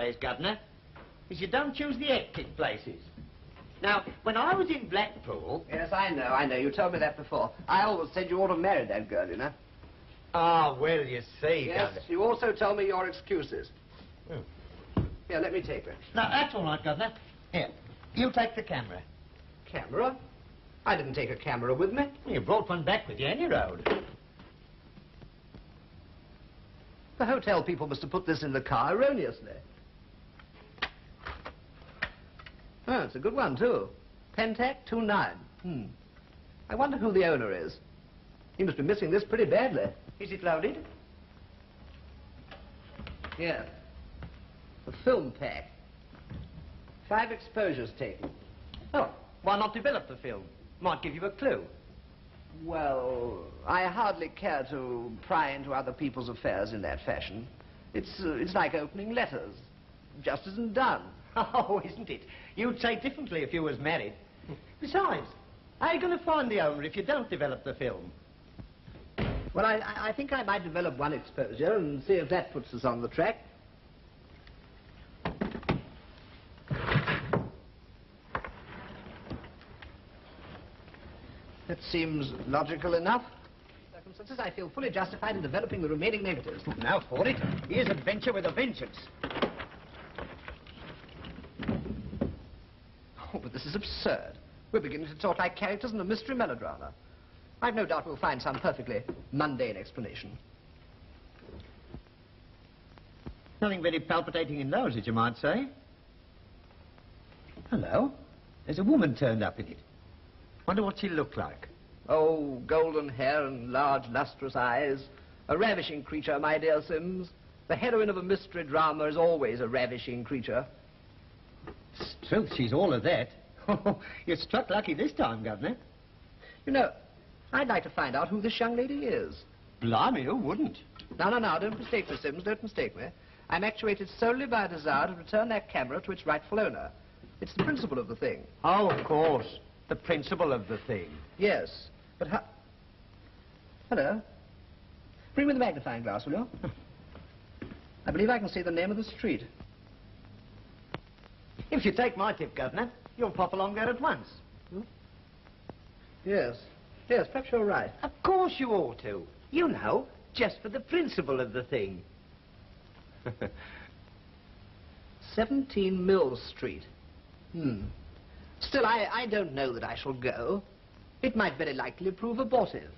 nowadays, Governor, is you don't choose the hectic places. Now, when I was in Blackpool... Yes, I know. You told me that before. I always said you ought to marry that girl, you know. Ah, well, you see, Yes, Governor. you also told me your excuses. Here, let me take her. No, that's all right, Governor. Here, you take the camera. Camera? I didn't take a camera with me. You brought one back with you any road. The hotel people must have put this in the car erroneously. Oh, it's a good one, too. Pentac 29. I wonder who the owner is. He must be missing this pretty badly. Is it loaded? Here. The film pack. 5 exposures taken. Oh, why not develop the film? Might give you a clue. Well, I hardly care to pry into other people's affairs in that fashion. It's like opening letters. Just isn't done. Oh, isn't it? You'd say differently if you was married. Besides, how are you going to find the owner if you don't develop the film? Well, I think I might develop one exposure and see if that puts us on the track. That seems logical enough. Circumstances, I feel fully justified in developing the remaining negatives. Now for it. Here's adventure with a vengeance. Oh, but this is absurd. We're beginning to talk like characters in a mystery melodrama. I've no doubt we'll find some perfectly mundane explanation. Nothing very palpitating in those, as you might say. Hello. There's a woman turned up in it. Wonder what she looked like. Oh, golden hair and large, lustrous eyes. A ravishing creature, my dear Sims. The heroine of a mystery drama is always a ravishing creature. Truth, she's all of that. You struck lucky this time, Governor. You know, I'd like to find out who this young lady is. Blimey, who wouldn't? No, don't mistake me, Sims, don't mistake me. I'm actuated solely by a desire to return that camera to its rightful owner. It's the principle of the thing. Oh, of course. The principle of the thing. Yes, but how... Hello. Bring me the magnifying glass, will you? I believe I can see the name of the street. If you take my tip, Governor, you'll pop along there at once. Yes, perhaps you're right. Of course you ought to. You know, just for the principle of the thing. 17 Mill Street. Still, I don't know that I shall go. It might very likely prove abortive.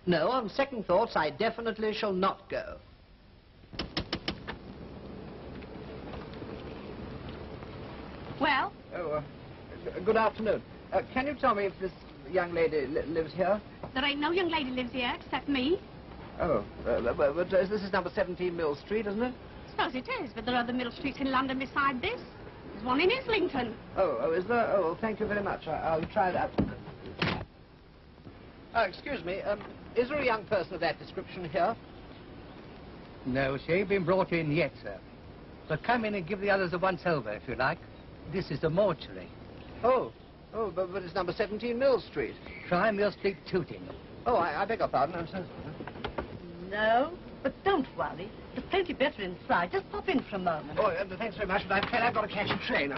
No, on second thoughts, I definitely shall not go. Well? Oh, good afternoon. Can you tell me if this young lady lives here? There ain't no young lady lives here except me. Oh, but this is number 17 Mill Street, isn't it? Suppose it is, but there are other middle streets in London beside this. There's one in Islington. Oh, is there? Oh, well, thank you very much. I'll try that. Excuse me, is there a young person of that description here? No, she ain't been brought in yet, sir. But come in and give the others a once-over, if you like. This is the mortuary. Oh, but it's number 17 Mill Street. Try Mill Street, Tooting. Oh, I beg your pardon, I'm so... No, but don't worry. There's plenty better inside. Just pop in for a moment. Oh, thanks very much, but I'm afraid I've got to catch a train.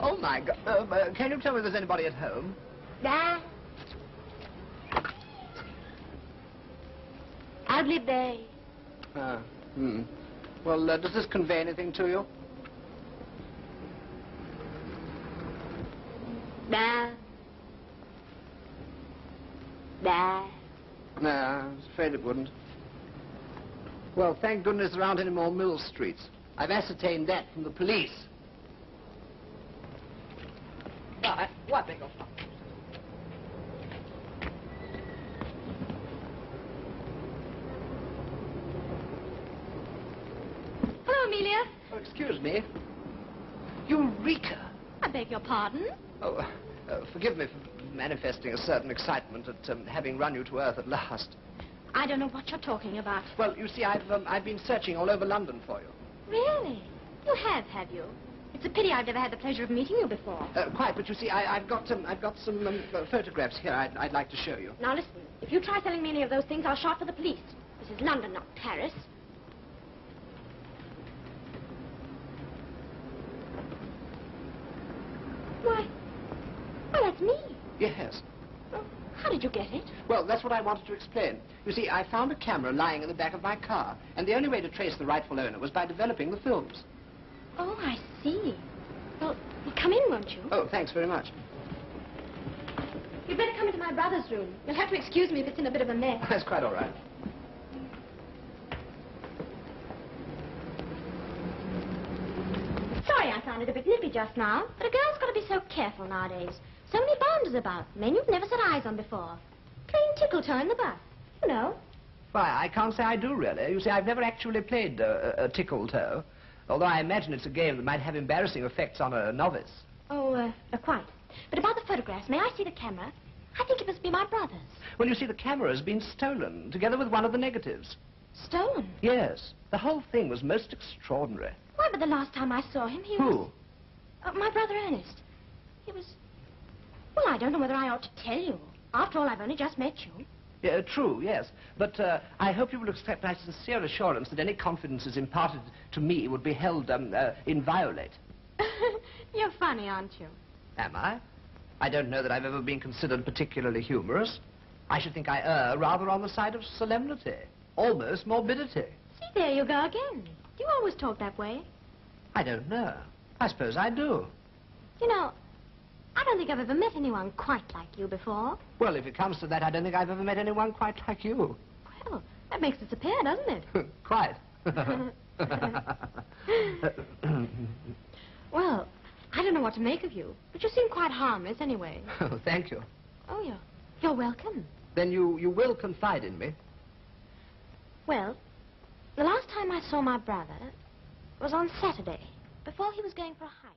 Oh, my God. Can you tell me if there's anybody at home? Yeah. Ugly day. Well, does this convey anything to you? Nah. Nah. No, I was afraid it wouldn't. Well, thank goodness there aren't any more Mill Streets. I've ascertained that from the police. What, beg your pardon? Hello, Amelia. Oh, excuse me. Eureka! I beg your pardon? Oh, forgive me for manifesting a certain excitement at having run you to earth at last. I don't know what you're talking about. Well, you see, I've been searching all over London for you. Really? You have you? It's a pity I've never had the pleasure of meeting you before. Quite, but you see, I've got some photographs here I'd like to show you. Now listen, If you try selling me any of those things, I'll shout for the police. This is London, not Paris. Why, that's me. Yes. Well, how did you get it? Well, that's what I wanted to explain. You see, I found a camera lying in the back of my car, and the only way to trace the rightful owner was by developing the films. Oh, I see. Well, come in, won't you? Oh, thanks very much. You'd better come into my brother's room. You'll have to excuse me if it's in a bit of a mess. That's quite all right. Sorry I found it a bit nippy just now, but a girl's got to be so careful nowadays. So many bounders about, men you've never set eyes on before. Plain tickle-toe in the butt, you know. Why, I can't say I do, really. You see, I've never actually played a tickle-toe, although I imagine it's a game that might have embarrassing effects on a novice. Oh, quite. But about the photographs, may I see the camera? I think it must be my brother's. Well, you see, the camera has been stolen, together with one of the negatives. Stolen? Yes. The whole thing was most extraordinary. Why, but the last time I saw him, he was... Who? My brother Ernest. He was... Well, I don't know whether I ought to tell you. After all, I've only just met you. Yeah, true, yes. But I hope you will accept my sincere assurance that any confidences imparted to me would be held inviolate. You're funny, aren't you? Am I? I don't know that I've ever been considered particularly humorous. I should think I err rather on the side of solemnity, almost morbidity. See, there you go again. You always talk that way. I don't know. I suppose I do. You know, I don't think I've ever met anyone quite like you before. Well, if it comes to that, I don't think I've ever met anyone quite like you. Well, that makes us a pair, doesn't it? Quite. Well, I don't know what to make of you, but you seem quite harmless anyway. Oh, thank you. Oh, you're welcome. Then you will confide in me? Well, the last time I saw my brother was on Saturday, before he was going for a hike.